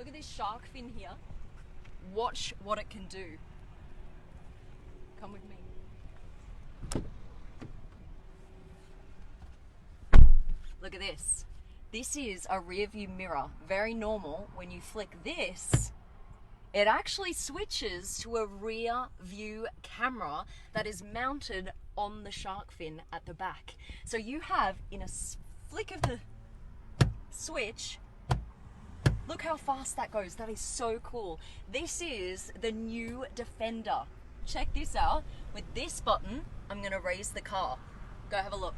Look at this shark fin here. Watch what it can do. Come with me. Look at this. This is a rear view mirror. Very normal. When you flick this, it actually switches to a rear view camera that is mounted on the shark fin at the back. So you have, in a flick of the switch, look how fast that goes. That is so cool. This is the new Defender. Check this out. With this button, I'm going to raise the car. Go have a look.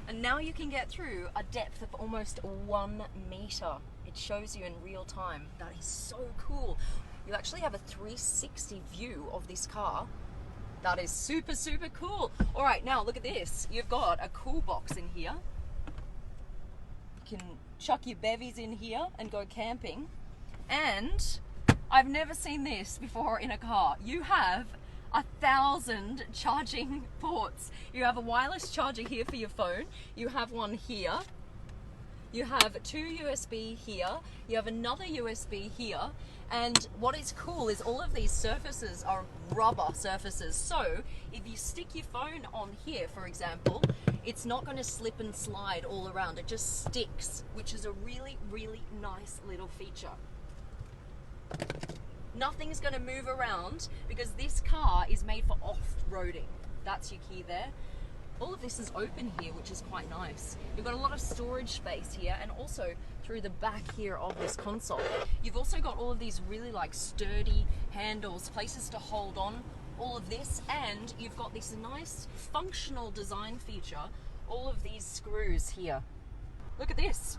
And now you can get through a depth of almost 1 meter. It shows you in real time. That is so cool. You actually have a 360 view of this car. That is super, super cool. All right, now look at this. You've got a cool box in here. You can chuck your bevies in here and go camping. And I've never seen this before in a car. You have 1,000 charging ports. You have a wireless charger here for your phone. You have one here. You have 2 USB here. You have another USB here. And what is cool is all of these surfaces are rubber surfaces. So if you stick your phone on here, for example, it's not going to slip and slide all around. It just sticks, which is a really, really nice little feature. Nothing's going to move around because this car is made for off-roading. That's your key there. All of this is open here, which is quite nice. You've got a lot of storage space here, and also through the back here of this console, you've also got all of these really like sturdy handles, places to hold on all of this, and you've got this nice functional design feature, all of these screws here. Look at this.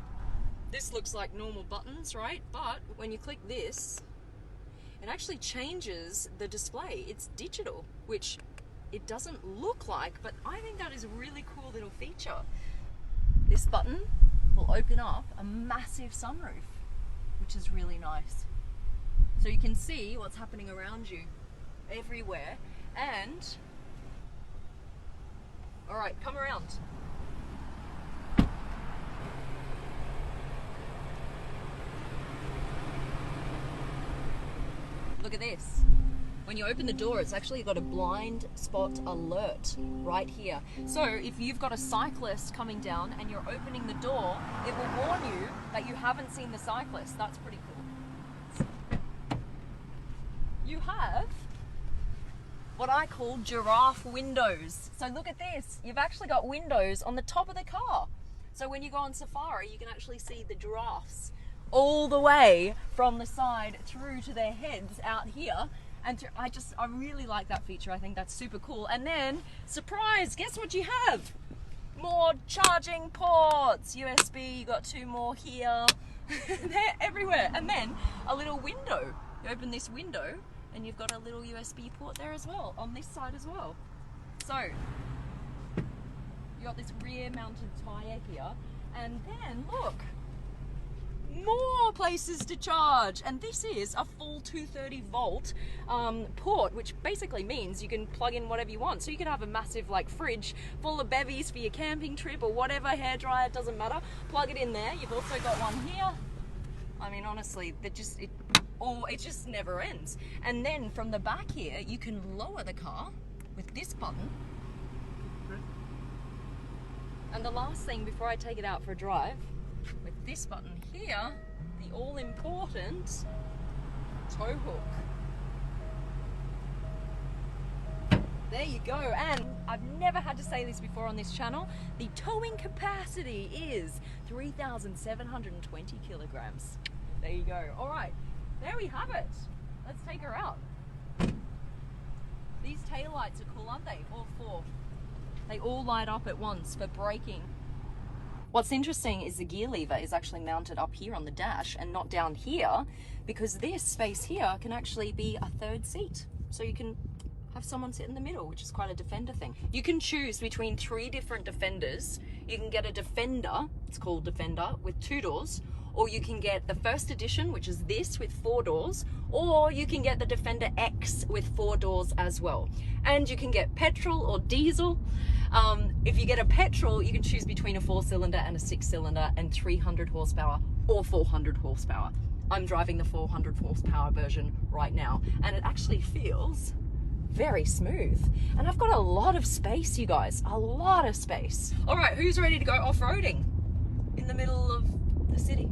This looks like normal buttons, right? But when you click this, it actually changes the display. It's digital, which it doesn't look like, but I think that is a really cool little feature. This button will open up a massive sunroof, which is really nice. So you can see what's happening around you everywhere. And, all right, come around. Look at this. When you open the door, it's actually got a blind spot alert right here. So if you've got a cyclist coming down and you're opening the door, it will warn you that you haven't seen the cyclist. That's pretty cool. You have what I call giraffe windows. So look at this. You've actually got windows on the top of the car. So when you go on safari, you can actually see the giraffes all the way from the side through to their heads out here. And I really like that feature. I think that's super cool. And then, surprise, guess what you have? More charging ports, USB, you got 2 more here. They're everywhere. And then a little window. You open this window and you've got a little USB port there as well, on this side as well. So, you got this rear mounted tyre here. And then, look, more places to charge, and this is a full 230 volt port, which basically means you can plug in whatever you want. So you can have a massive like fridge full of bevies for your camping trip or whatever, hairdryer, it doesn't matter, plug it in there. You've also got one here. I mean, honestly, it just never ends. And then from the back here, you can lower the car with this button. And the last thing before I take it out for a drive, with this button here, the all-important tow hook. There you go. And I've never had to say this before on this channel, the towing capacity is 3,720 kilograms. There you go. All right, there we have it. Let's take her out. These taillights are cool, aren't they? All 4. They all light up at once for braking. What's interesting is the gear lever is actually mounted up here on the dash and not down here, because this space here can actually be a 3rd seat. So you can have someone sit in the middle, which is quite a Defender thing. You can choose between 3 different Defenders. You can get a Defender, it's called Defender, with 2 doors, or you can get the first edition, which is this with 4 doors, or you can get the Defender X with 4 doors as well. And you can get petrol or diesel. If you get a petrol, you can choose between a 4-cylinder and a 6-cylinder and 300 horsepower or 400 horsepower. I'm driving the 400 horsepower version right now, and it actually feels very smooth. And I've got a lot of space, you guys, a lot of space. All right, who's ready to go off-roading in the middle of the city?